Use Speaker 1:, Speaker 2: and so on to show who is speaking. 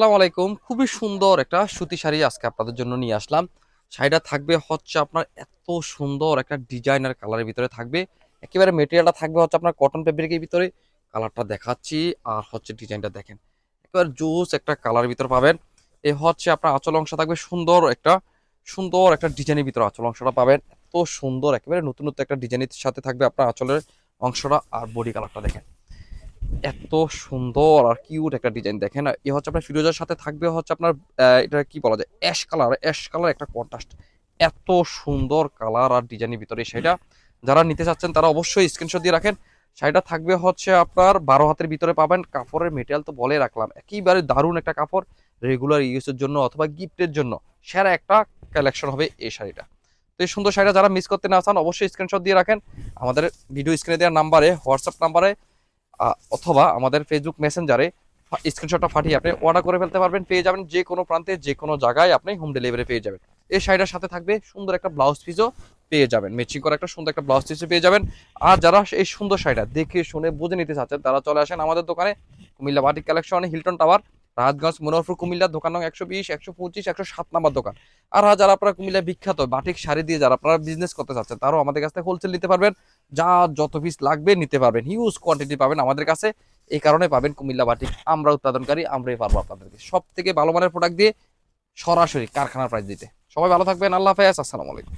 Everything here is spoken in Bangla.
Speaker 1: আসসালামু আলাইকুম। খুবই সুন্দর একটা সুতি শাড়ি আজকে আপনাদের জন্য নিয়ে আসলাম। শাড়িটা থাকবে হচ্ছে আপনার এত সুন্দর একটা ডিজাইনার কালারের ভিতরে থাকবে। একেবারে মেটেরিয়ালটা থাকবে হচ্ছে আপনার কটন ফেব্রিকের ভিতরে। কালারটা দেখাচ্ছি আর হচ্ছে ডিজাইনটা দেখেন। একেবারে জোস একটা কালারের ভিতরে পাবেন। এ হচ্ছে আপনার আঁচল অংশ থাকবে সুন্দর একটা ডিজাইনের ভিতরে আঁচল অংশটা পাবেন। এত সুন্দর একেবারে নতুন একটা ডিজাইনের সাথে থাকবে আপনার আঁচলের অংশটা আর বডি কালারটা দেখেন। এত সুন্দর আর কিউট একটা ডিজাইন দেখেন। এ হচ্ছে আপনার ফিরোজার সাথে থাকবে হচ্ছে আপনার এটা কি বলা যায়, অ্যাশ কালার একটা কন্ট্রাস্ট। এত সুন্দর কালার আর ডিজাইনের ভিতরে সেটা যারা নিতে চাচ্ছেন তারা অবশ্যই স্ক্রিনশট দিয়ে রাখেন। শাড়িটা থাকবে হচ্ছে আপনার 12 হাতের ভিতরে পাবেন। কাপড়ের মেটেরিয়াল তো বলে রাখলাম, একেবারে দারুণ একটা কাপড়। রেগুলার ইউজের জন্য অথবা গিফটের জন্য সেরা একটা কালেকশন হবে এই শাড়িটা। তো এই সুন্দর শাড়িটা যারা মিস করতে না চান অবশ্যই স্ক্রিনশট দিয়ে রাখেন। আমাদের ভিডিও স্ক্রিনে দেওয়ার নাম্বারে, হোয়াটসঅ্যাপ নাম্বারে অথবা আমাদের ফেসবুক মেসেঞ্জারে স্ক্রিনশটটা ফাটিয়ে আপনি অর্ডার করে ফেলতে পারবেন। পেয়ে যাবেন যে কোনো প্রান্তে যে কোনো জায়গায়, আপনি হোম ডেলিভারি পেয়ে যাবেন। এই শাড়িটার সাথে থাকবে সুন্দর একটা ব্লাউজ পিসও পেয়ে যাবেন, ম্যাচিং করা একটা সুন্দর একটা ব্লাউজ পিসও পেয়ে যাবেন। আর যারা এই সুন্দর শাড়িটা দেখে শুনে বুঝে নিতে চাচ্ছেন তারা চলে আসেন আমাদের দোকানে, কুমিল্লা বাটিক কালেকশনে, হিলটন টাওয়ার, রাজগঞ্জ, মনোহরপুর, কুমিল্লা। দোকান নং 120, 125, 107 নাম্বার দোকান। আর যারা আপনারা কুমিল্লা বিখ্যাত বাটিক শাড়ি দিয়ে যারা আপনারা বিজনেস করতে চাচ্ছেন তারাও আমাদের কাছ থেকে হোলসেল নিতে পারবেন। যা যত পিস লাগবে নিতে পারবেন, হিউজ কোয়ান্টিটি পাবেন আমাদের কাছে। এই কারণে পাবেন কুমিল্লা বাটিক, আমরা উৎপাদনকারী, আমরাই পারবো আপনাদেরকে সব থেকে ভালো মানের প্রোডাক্ট দিয়ে সরাসরি কারখানার প্রাইস দিতে। সবাই ভালো থাকবেন, আল্লাহ হাফেজ, আসসালামু আলাইকুম।